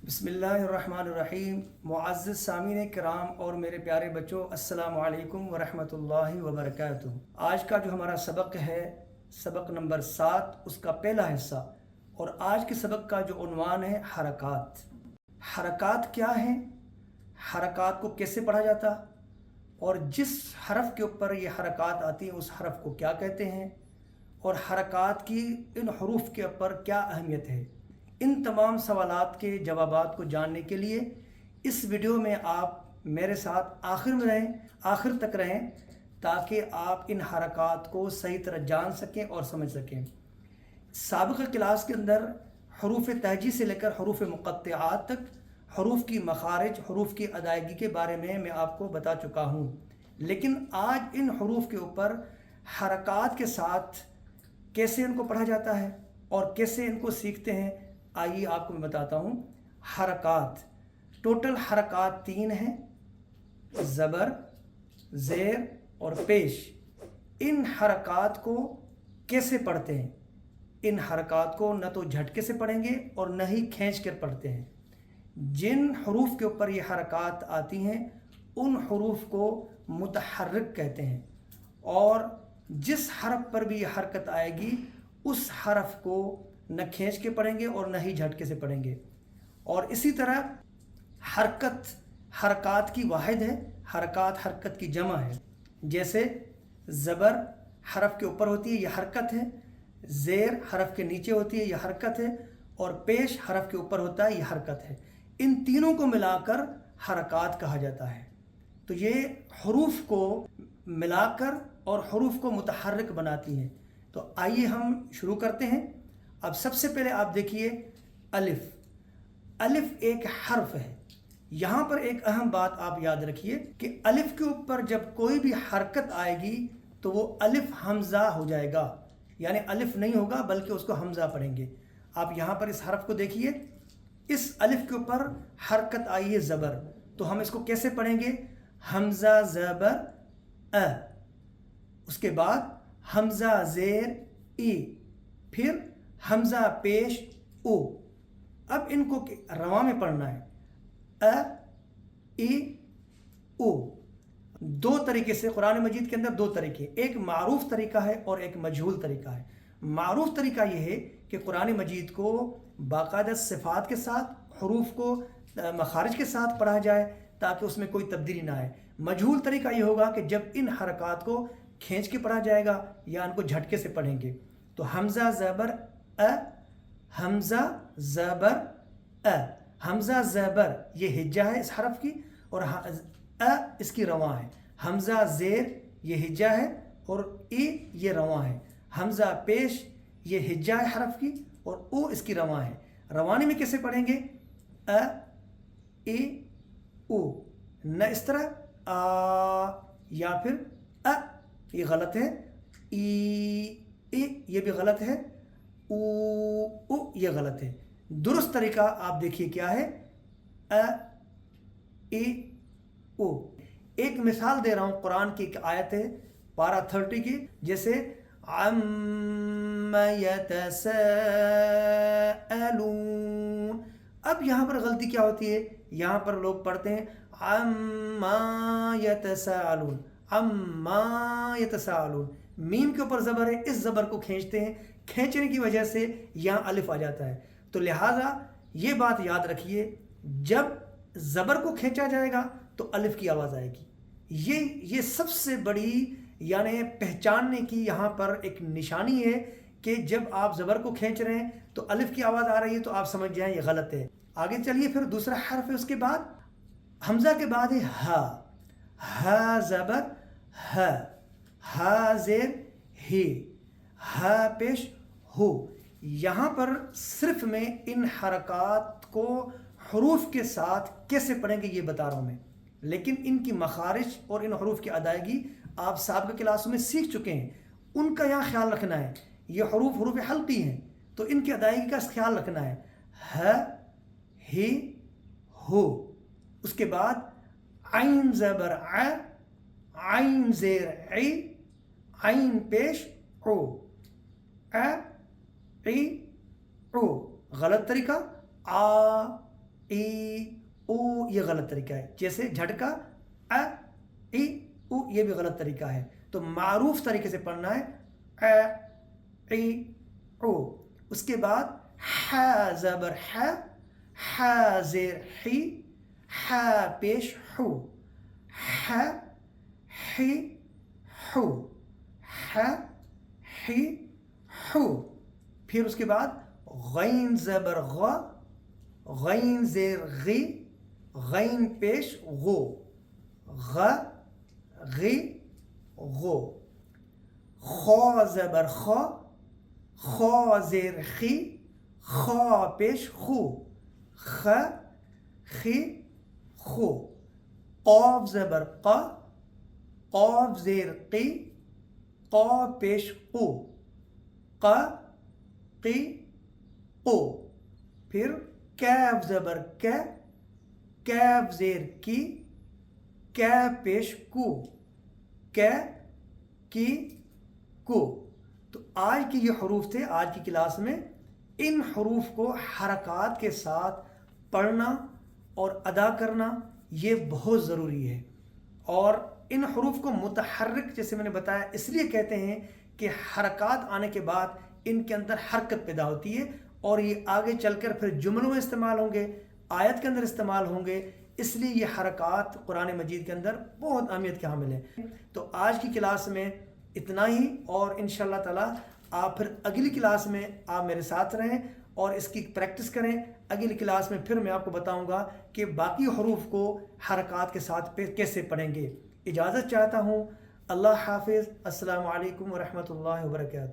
बिस्मिल्लाहिर्रहमानिर्रहीम। मुअज़्ज़ज़ सामीन किराम और मेरे प्यारे बच्चों, अस्सलामु अलैकुम वरहमतुल्लाहि वबरकातुहू। आज का जो हमारा सबक है, सबक नंबर 7, उसका पहला हिस्सा। और आज के सबक का जो उन्वान है हरकात। हरकात क्या हैं, हरकात को कैसे पढ़ा जाता, और जिस हरफ के ऊपर ये हरकात आती हैं उस हरफ को क्या कहते हैं, और हरकात की इन हरूफ के ऊपर क्या अहमियत है। इन तमाम सवालात के जवाबात को जानने के लिए इस वीडियो में आप मेरे साथ आखिर तक रहें ताकि आप इन हरकात को सही तरह जान सकें और समझ सकें। साबिक़ क्लास के अंदर हरूफ तहजी से लेकर हरूफ मुक़त्तिआत तक हरूफ की मखारिज, हरूफ की अदायगी के बारे में मैं आपको बता चुका हूँ। लेकिन आज इन हरूफ के ऊपर हरकात के साथ कैसे इनको पढ़ा जाता है और कैसे इनको सीखते हैं, आइए आपको मैं बताता हूँ। हरकात, टोटल हरकात 3 हैं, ज़बर, ज़ेर और पेश। इन हरकात को कैसे पढ़ते हैं? इन हरकात को न तो झटके से पढ़ेंगे और न ही खींच कर पढ़ते हैं। जिन हरूफ के ऊपर ये हरकात आती हैं उन हरूफ को मुतहर्रिक कहते हैं, और जिस हरफ पर भी ये हरकत आएगी उस हरफ को न खींच के पढ़ेंगे और न ही झटके से पढ़ेंगे। और इसी तरह हरकत हरकात की वाहिद है, हरकात हरकत की जमा है। जैसे ज़बर हरफ के ऊपर होती है, यह हरकत है। ज़ेर हरफ के नीचे होती है, यह हरकत है। और पेश हरफ के ऊपर होता है, यह हरकत है। इन तीनों को मिलाकर हरकात कहा जाता है। तो ये हरूफ को मिलाकर और हरूफ को मुतहर्रिक बनाती हैं। तो आइए हम शुरू करते हैं। अब सबसे पहले आप देखिए अलिफ। अलिफ एक हर्फ है। यहाँ पर एक अहम बात आप याद रखिए कि अलिफ के ऊपर जब कोई भी हरकत आएगी तो वो अलिफ हमज़ा हो जाएगा, यानी अलिफ नहीं होगा बल्कि उसको हमज़ा पढ़ेंगे। आप यहाँ पर इस हरफ को देखिए, इस अलिफ के ऊपर हरकत आई है ज़बर, तो हम इसको कैसे पढ़ेंगे? हमज़ा ज़बर अ, उसके बाद हमज़ा ज़ेर ई, फिर हमज़ा पेश ओ। अब इनको रवा में पढ़ना है, अ ई ओ। दो तरीके से कुरान मजीद के अंदर दो तरीके, एक मारूफ तरीका है और एक मजहूल तरीका है। मारूफ तरीका यह है कि कुरान मजीद को बाकायदा सिफ़ात के साथ, हरूफ को मखारिज के साथ पढ़ा जाए ताकि उसमें कोई तब्दीली ना आए। मजहूल तरीका यह होगा कि जब इन हरकात को खींच के पढ़ा जाएगा या इनको झटके से पढ़ेंगे। तो हमज़ा ज़बर अ, हमज़ा ज़बर अ। हमज़ा ज़बर ये हिज्जा है इस हरफ की, और अ इसकी रवा है। हमज़ा ज़ेर ये हिज्जा है और ई ये रवा है। हमज़ा पेश ये हिज्जा है हरफ की और ओ इसकी रवा है। रवानी में कैसे पढ़ेंगे? अ ई ओ, न इस तरह आ या फिर अ, ये गलत है। ई ये भी गलत है। उ ये गलत है। दुरुस्त तरीका आप देखिए क्या है? अ ई ओ। एक मिसाल दे रहा हूँ, कुरान की एक आयत है पारा 30 की, जैसे अम्मा यतसाअलून। अब यहाँ पर गलती क्या होती है? यहाँ पर लोग पढ़ते हैं अम्मा यतसाअलून, अम्मा यतसाअलून। मीम के ऊपर ज़बर है, इस ज़बर को खींचते हैं, खींचने की वजह से यहाँ अलिफ आ जाता है। तो लिहाजा ये बात याद रखिए, जब ज़बर को खींचा जाएगा तो अलिफ की आवाज़ आएगी। ये सबसे बड़ी यानी पहचानने की यहाँ पर एक निशानी है कि जब आप ज़बर को खींच रहे हैं तो अलिफ की आवाज़ आ रही है, तो आप समझ जाएं ये गलत है। आगे चलिए, फिर दूसरा हर्फ है, उसके बाद हमज़ा के बाद है हा। हा ज़बर हा, हा ज़ेर ही, हा पेश हो। यहाँ पर सिर्फ मैं इन हरकात को हरूफ के साथ कैसे पढ़ेंगे ये बता रहा हूँ मैं, लेकिन इनकी मखारिज और इन हरूफ की अदायगी आप साबिक़ क्लासों में सीख चुके हैं। उनका यहाँ ख्याल रखना है। ये हरूफ हल्की हैं तो इनकी अदायगी का ख्याल रखना है। ह ही हो, उसके बाद आइन ज़बर आ, आइन ज़ेर ई, आइन पेश ओ, आ ई ओ। गलत तरीका आ ای او یہ غلط طریقہ ہے. جیسے جھٹکا ا ای او یہ بھی غلط طریقہ ہے. تو معروف طریقے سے پڑھنا ہے ا ای او. اس کے بعد ح زبر ح زیر حی ح پیش حو ح حی حو ح حی حو. پھر اس کے بعد غین زبر غ غین زیر غی غین پیش غو غ غی غو. خا زبر خا خا زیر خی خا پیش خو خ خی خو. قاف زبر قا قاف زیر قی قا پیش قو ق قی قو. پھر کیف زبر کیف زیر کی پیش کو کی کو. تو آج کے یہ حروف تھے آج کی کلاس میں. ان حروف کو حرکات کے ساتھ پڑھنا اور ادا کرنا یہ بہت ضروری ہے. اور ان حروف کو متحرک جیسے میں نے بتایا اس لیے کہتے ہیں کہ حرکات آنے کے بعد ان کے اندر حرکت پیدا ہوتی ہے اور یہ آگے چل کر پھر جملوں میں استعمال ہوں گے, آیت کے اندر استعمال ہوں گے. اس لیے یہ حرکات قرآن مجید کے اندر بہت اہمیت کے حامل ہیں. تو آج کی کلاس میں اتنا ہی, اور انشاءاللہ تعالی آپ پھر اگلی کلاس میں آپ میرے ساتھ رہیں اور اس کی پریکٹس کریں. اگلی کلاس میں پھر میں آپ کو بتاؤں گا کہ باقی حروف کو حرکات کے ساتھ کیسے پڑھیں گے. اجازت چاہتا ہوں. اللہ حافظ. السلام علیکم ورحمۃ اللہ وبرکاتہ.